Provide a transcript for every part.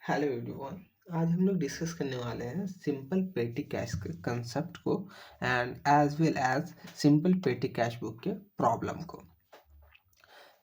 Hello everyone. आज हम लोग डिस्कस करने वाले हैं सिंपल पेटी कैश के कंसेप्ट को and as well as simple petty cash book के प्रॉब्लम को।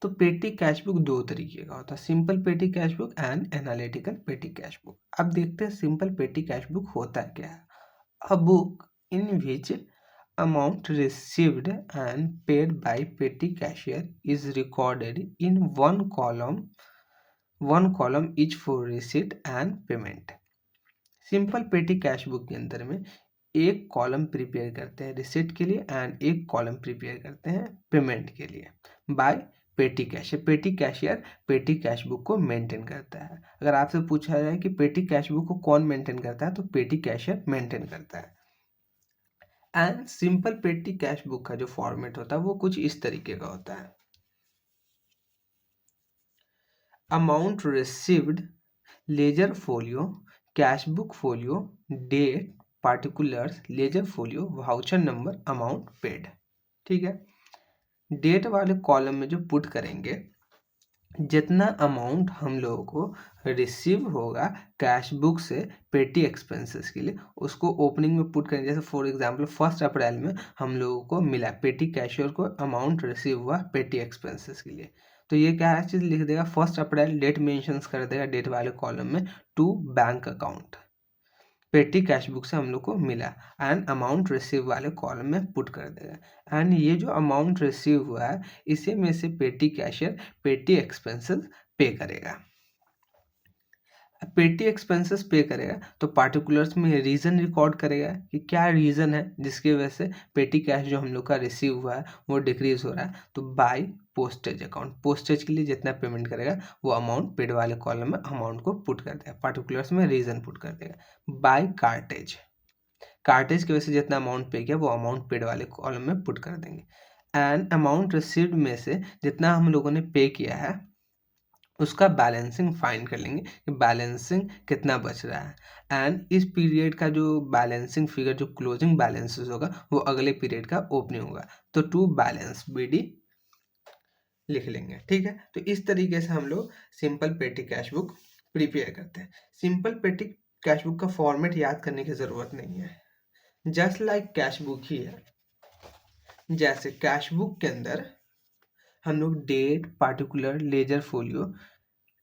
तो पेटी कैश बुक दो तरीके का होता है, simple petty cash book and analytical पेटी कैश बुक। अब देखते हैं सिंपल पेटी कैश बुक होता क्या है। A book in which amount received and paid by petty cashier is recorded in one column each for receipt and payment। Simple petty cash book के अंदर में एक कॉलम प्रिपेयर करते हैं receipt के लिए एंड एक कॉलम प्रिपेयर करते हैं पेमेंट के लिए बाय पेटी कैशियर। पेटी कैशियर पेटी कैश बुक को मेंटेन करता है। अगर आपसे पूछा जाए कि पेटी कैश बुक को कौन मेंटेन करता है तो पेटी कैशियर मेंटेन करता है। And simple petty cash book का जो फॉर्मेट होता है वो कुछ इस तरीके का होता है। Amount received, ledger folio, cash book folio, date, particulars, ledger folio, voucher number, amount paid. ठीक है। डेट वाले कॉलम में जो पुट करेंगे जितना अमाउंट हम लोगों को रिसीव होगा कैश बुक से पेटी एक्सपेंसेस के लिए उसको ओपनिंग में पुट करेंगे। जैसे फॉर एग्जांपल 1 अप्रैल में हम लोगों को मिला पेटी कैशियर को अमाउंट रिसीव हुआ पेटी एक्सपेंसेस के लिए, तो ये क्या है चीज़ लिख देगा 1 अप्रैल, डेट मेंशंस कर देगा डेट वाले कॉलम में to bank account. Petty cash book से हम लोग को मिला एंड अमाउंट रिसीव वाले कॉलम में पुट कर देगा। एंड ये जो अमाउंट रिसीव हुआ है इसी में से पेटी कैशियर पेटी एक्सपेंसेस पे करेगा। पेटी एक्सपेंसेस पे करेगा तो पार्टिकुलर्स में रीज़न रिकॉर्ड करेगा कि क्या रीज़न है जिसकी वजह से पेटी कैश जो हम लोग का रिसीव हुआ है वो डिक्रीज हो रहा है। तो बाय पोस्टेज अकाउंट, पोस्टेज के लिए जितना पेमेंट करेगा वो अमाउंट पेड वाले कॉलम में अमाउंट को पुट कर देगा, पार्टिकुलर्स में रीज़न पुट कर देगा। बाय कार्टेज, कार्टेज की वजह से जितना अमाउंट पे किया वो अमाउंट पेड वाले कॉलम में पुट कर देंगे। एंड अमाउंट रिसीव्ड में से जितना हम लोगों ने पे किया है उसका बैलेंसिंग फाइंड कर लेंगे कि बैलेंसिंग कितना बच रहा है। एंड इस पीरियड का जो बैलेंसिंग फिगर जो क्लोजिंग बैलेंसेस होगा वो अगले पीरियड का ओपनिंग होगा, तो टू बैलेंस बीडी लिख लेंगे। ठीक है। तो इस तरीके से हम लोग simple petty cash book prepare करते हैं। सिंपल पेटी कैश बुक का फॉर्मेट याद करने की ज़रूरत नहीं है, जस्ट लाइक कैश बुक ही है। जैसे कैश बुक के अंदर हम लोग date, particular, ledger folio,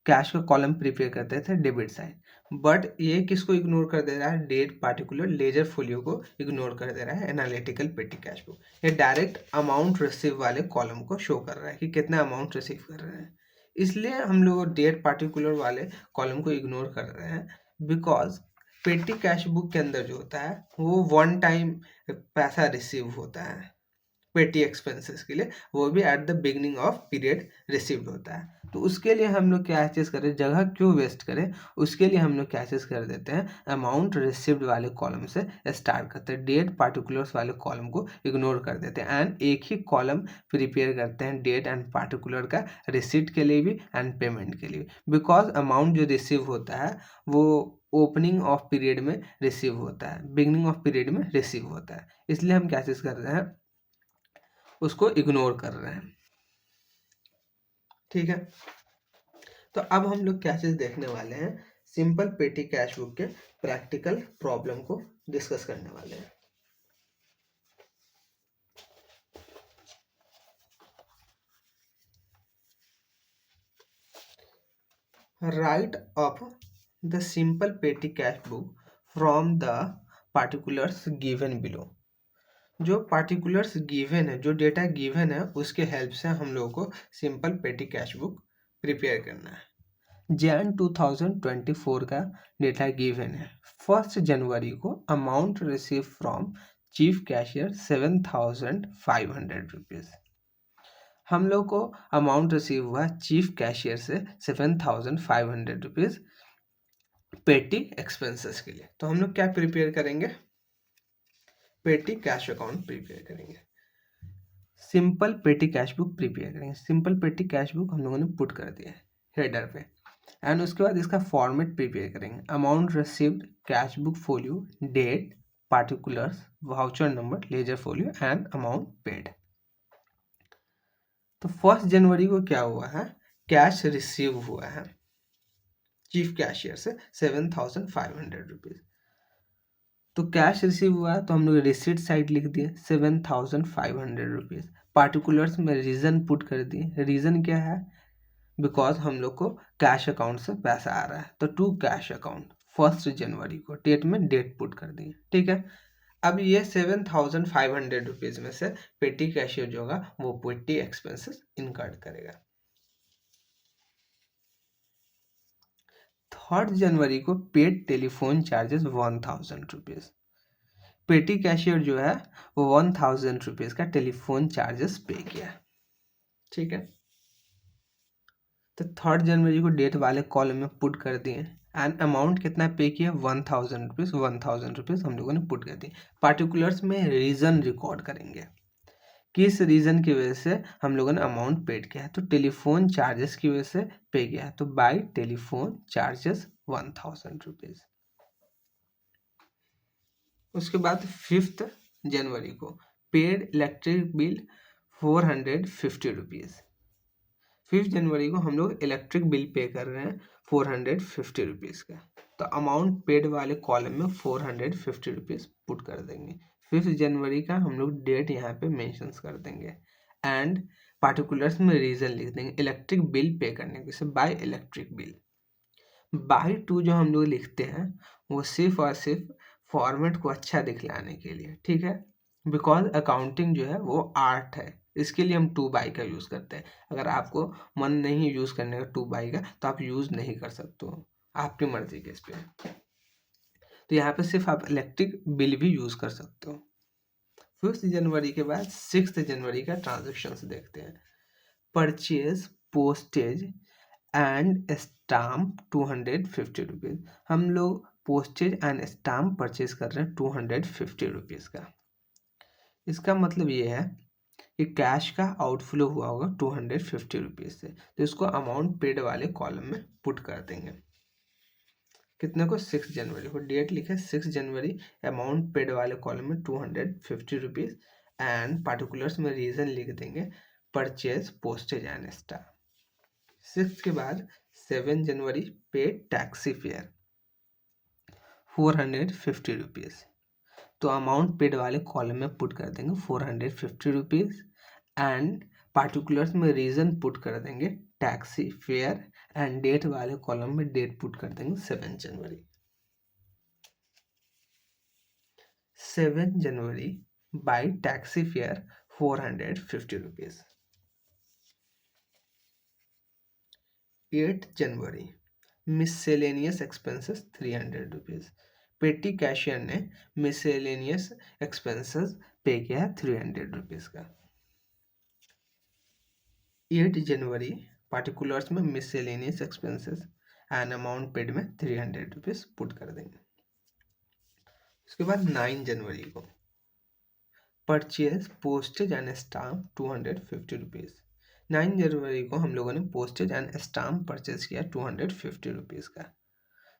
cash का कॉलम प्रिपेयर करते थे डेबिट साइड, बट ये किसको इग्नोर कर दे रहा है, डेट, पार्टिकुलर, लेजर फोलियो को इग्नोर कर दे रहा है एनालिटिकल पेटी कैश बुक। ये डायरेक्ट अमाउंट रिसीव वाले कॉलम को शो कर रहा है कि कितना अमाउंट रिसीव कर रहे हैं, इसलिए हम लोग डेट पार्टिकुलर वाले कॉलम को इग्नोर कर रहे हैं। बिकॉज पेटी कैश बुक के अंदर जो होता है वो वन टाइम पैसा रिसीव होता है पेटी एक्सपेंसेस के लिए, वो भी at the beginning of period received होता है। तो उसके लिए हम लोग क्या चीज़ करें, जगह क्यों वेस्ट करें, उसके लिए हम लोग क्या चीज़ कर देते हैं अमाउंट रिसीव्ड वाले कॉलम से स्टार्ट करते हैं, डेट पार्टिकुलर्स वाले कॉलम को इग्नोर कर देते हैं एंड एक ही कॉलम प्रिपेयर करते हैं डेट एंड पार्टिकुलर का रिसीट के लिए भी एंड पेमेंट के लिए। बिकॉज अमाउंट जो रिसीव होता है वो ओपनिंग ऑफ पीरियड में रिसीव होता है, बिगनिंग ऑफ पीरियड में रिसीव होता है, इसलिए हम क्या चीज़ कर रहे हैं उसको इग्नोर कर रहे हैं। ठीक है। तो अब हम लोग क्या चीज देखने वाले हैं, सिंपल पेटी कैश बुक के प्रैक्टिकल प्रॉब्लम को डिस्कस करने वाले हैं। Right up the simple petty cash book from the particulars given below. जो पार्टिकुलर्स गिवन है, जो डेटा गिवन है उसके हेल्प से हम लोगों को simple petty cash book prepare करना है। जैन 2024 का डेटा गिवन है। 1 जनवरी को amount receive from chief cashier 7,500 rupees. हम लोग को अमाउंट रिसीव हुआ चीफ कैशियर से 7,500 रुपीज़ पेटी एक्सपेंसेस के लिए। तो हम लोग क्या प्रिपेयर करेंगे, पेटी कैश अकाउंट प्रिपेयर करेंगे, simple petty cash book prepare करेंगे। सिंपल पेटी कैश बुक हम लोगों ने पुट कर दिया है हेडर पे एंड उसके बाद इसका फॉर्मेट प्रिपेयर करेंगे, amount received, cash book folio, date, particulars, voucher number, ledger folio and amount paid. तो 1 जनवरी को क्या हुआ है, कैश रिसीव हुआ है चीफ कैशियर से 7,500 रुपीज़। तो कैश रिसीव हुआ तो हम लोग रिसीट साइड लिख दिए 7,500 रुपीज़। पार्टिकुलर्स में रीज़न पुट कर दिए। रीज़न क्या है? बिकॉज हम लोग को कैश अकाउंट से पैसा आ रहा है, तो टू कैश अकाउंट 1 जनवरी को डेट में डेट पुट कर दिए। ठीक है, अब ये 7,500 रुपीज़ में से पेटी कैशियर जो होगा वो पेटी एक्सपेंसेस इनकर्ड करेगा। 3 जनवरी को paid telephone charges 1,000 rupees. Petty cashier जो है वो 1,000 रुपीज़ का टेलीफोन चार्जेस पे किया। ठीक है, तो 3 जनवरी को डेट वाले कॉलम में पुट कर दिए एंड अमाउंट कितना पे किया 1,000 रुपीज़। 1,000 रुपीज़ हम लोगों ने पुट कर दिए। पार्टिकुलर्स में रीज़न रिकॉर्ड करेंगे, किस रीज़न की वजह से हम लोगों ने अमाउंट पेड किया है, तो टेलीफोन चार्जेस की वजह से पे किया है, तो बाय टेलीफोन चार्जेस 1,000 रुपीज़। उसके बाद 5 जनवरी को पेड इलेक्ट्रिक बिल 450 रुपीज़। 5 जनवरी को हम लोग इलेक्ट्रिक बिल पे कर रहे हैं 450 रुपीज़ का, तो अमाउंट पेड वाले कॉलम में 450 रुपीज़ पुट कर देंगे। 5 जनवरी का हम लोग डेट यहाँ पे मेंशन कर देंगे एंड पार्टिकुलर्स में रीज़न लिख देंगे इलेक्ट्रिक बिल पे करने के, by electric bill. By two जो हम लोग लिखते हैं वो सिर्फ और सिर्फ फॉर्मेट को अच्छा दिखलाने के लिए। ठीक है, बिकॉज अकाउंटिंग जो है वो आर्ट है, इसके लिए हम 2 बाई का यूज़ करते हैं। अगर आपको मन नहीं यूज़ करने का 2 बाई का तो आप यूज़ नहीं कर सकते हो, आपकी मर्जी के इस पे। तो यहाँ पे सिर्फ आप इलेक्ट्रिक बिल भी यूज़ कर सकते हो। 5 जनवरी के बाद 6 जनवरी का ट्रांजेक्शन्स देखते हैं। Purchase postage and stamp 250 rupees. हम लोग पोस्टेज एंड स्टाम्प परचेज कर रहे हैं 250 रुपीज़ का। इसका मतलब ये है कि कैश का आउटफ्लो हुआ होगा 250 रुपीज़ से, तो इसको अमाउंट पेड वाले कॉलम में पुट कर देंगे। कितने को? 6 जनवरी को डेट लिखे 6 जनवरी, अमाउंट पेड वाले कॉलम में 250 रुपीज़ एंड पार्टिकुलर्स में रीज़न लिख देंगे परचेज पोस्टेज एंड स्टाम्प। 6 के बाद 7 जनवरी पेड टैक्सी फेयर 450 रुपीज़, तो अमाउंट पेड वाले कॉलम में पुट कर देंगे 450 रुपीज़ एंड पार्टिकुलर्स में रीज़न पुट कर देंगे टैक्सी फेयर एंड डेट वाले कॉलम में डेट पुट कर देंगे 7 जनवरी। 7 जनवरी बाय टैक्सी फेयर 450 रुपीज़। 8 जनवरी miscellaneous expenses 300 rupees. Petty cashier ने मिससेलेनियस एक्सपेंसेस पे किया है 300 रुपीज़ का। 8 जनवरी पार्टिकुलर्स में मिससेलेनियस एक्सपेंसेस एंड अमाउंट पेड में 300 रुपीज़ पुट कर देंगे। उसके बाद 9 जनवरी को purchase postage and stamp 250 rupees. 9 जनवरी को हम लोगों ने पोस्टेज एंड स्टाम्प परचेज किया 250 रुपीज़ का,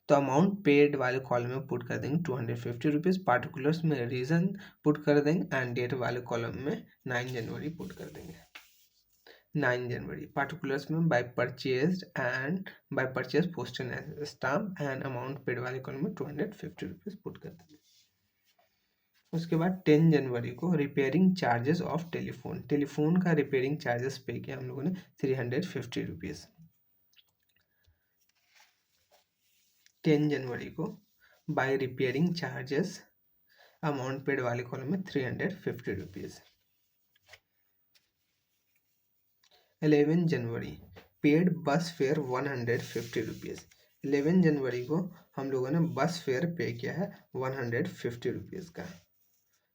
तो अमाउंट पेड वाले कॉलम में पुट कर देंगे 250 रुपीज़। पार्टिकुलर्स में रीज़न पुट कर देंगे एंड डेट वाले कॉलम में 9 जनवरी पुट कर देंगे। 9 जनवरी पार्टिकुलर्स में by purchase postage and stamp and amount paid वाले कॉलम में 250 रुपीज़ पुट कर देंगे। उसके बाद 10 जनवरी को रिपेयरिंग चार्जेस ऑफ टेलीफोन का रिपेयरिंग चार्जेस पे किया हम लोगों ने 350 रुपीज़। 10 जनवरी को by repairing charges amount paid वाले कॉलम में 350 रुपीज़। 11 जनवरी पेड बस फेयर 150 रुपीज़। 11 जनवरी को हम लोगों ने बस फेयर पे किया है 150 रुपीज़ का,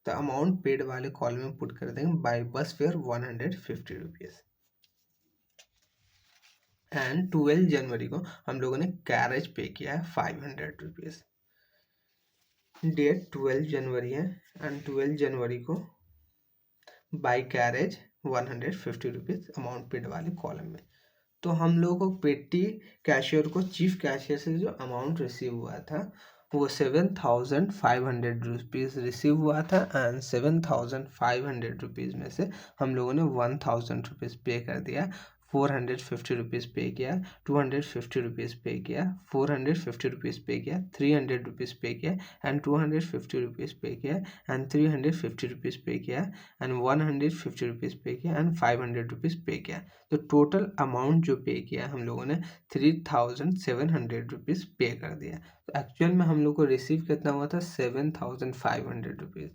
तो अमाउंट पेड वाले कॉलम में पुट कर देंगे बाय बस फेयर 150 रुपीज़। एंड 12 जनवरी को हम लोगों ने कैरेज पे किया है 500 रुपीज़। डेट 12 जनवरी है एंड 12 जनवरी को by carriage 150 rupees amount paid वाले कॉलम में। तो हम लोगों को पेटी कैशियर को चीफ कैशियर से जो अमाउंट रिसीव हुआ था वो 7,500 रुपीज़ रिसीव हुआ था एंड 7,500 रुपीज़ में से हम लोगों ने 1,000 रुपीज़ पे कर दिया ₹450 पे किया, ₹250 पे किया, ₹450 पे किया, ₹300 पे किया एंड ₹250 पे किया एंड ₹350 पे किया एंड ₹150 पे किया एंड ₹500 पे किया। तो टोटल अमाउंट जो पे किया हम लोगों ने ₹3700 पे कर दिया। तो एक्चुअल में हम लोग को रिसीव कितना हुआ था? ₹7500।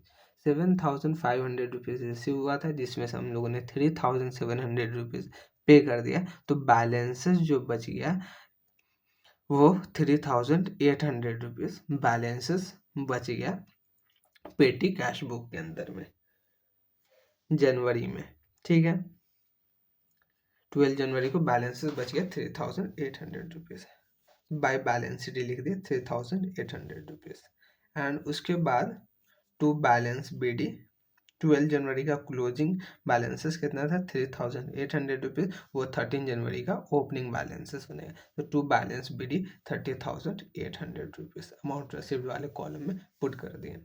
₹7500 रिसीव हुआ था, जिसमें से हम लोगों ने ₹3700 पे कर दिया। तो बैलेंसेस जो बच गया वो ₹3800 बैलेंसेस बच गया पेटी कैश बुक के अंदर में जनवरी में। ठीक है, 12 जनवरी को बैलेंसेस बच गया ₹3800। बाय बैलेंस शीट लिख दिया ₹3800 एंड उसके बाद टू बैलेंस बीडी 12 जनवरी का क्लोजिंग बैलेंसेस कितना था? ₹3800। वो 13 जनवरी का ओपनिंग बैलेंसेस बनेगा। तो to balance BD ₹3800 amount received वाले कॉलम में पुट कर दिए।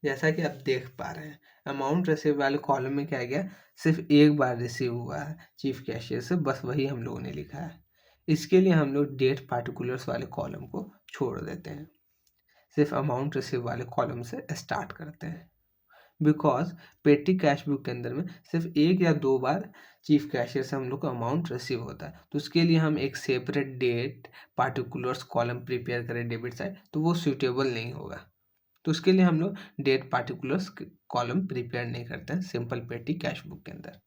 जैसा कि आप देख पा रहे हैं, अमाउंट रिसीव वाले कॉलम में क्या गया? सिर्फ एक बार रिसीव हुआ है चीफ कैशियर से, बस वही हम लोगों ने लिखा है। इसके लिए हम लोग डेट पार्टिकुलर्स वाले कॉलम को छोड़ देते हैं, सिर्फ अमाउंट रिसीव वाले कॉलम से स्टार्ट करते हैं। बिकॉज पेटी कैश बुक के अंदर में सिर्फ एक या दो बार चीफ कैशियर से हम लोग को अमाउंट रिसीव होता है, तो उसके लिए हम एक separate date particulars column prepare करें डेबिट साइड, तो वो सूटेबल नहीं होगा। तो उसके लिए हम लोग डेट पार्टिकुलर्स कॉलम प्रिपेयर नहीं करते हैं सिंपल पेटी कैश बुक के अंदर।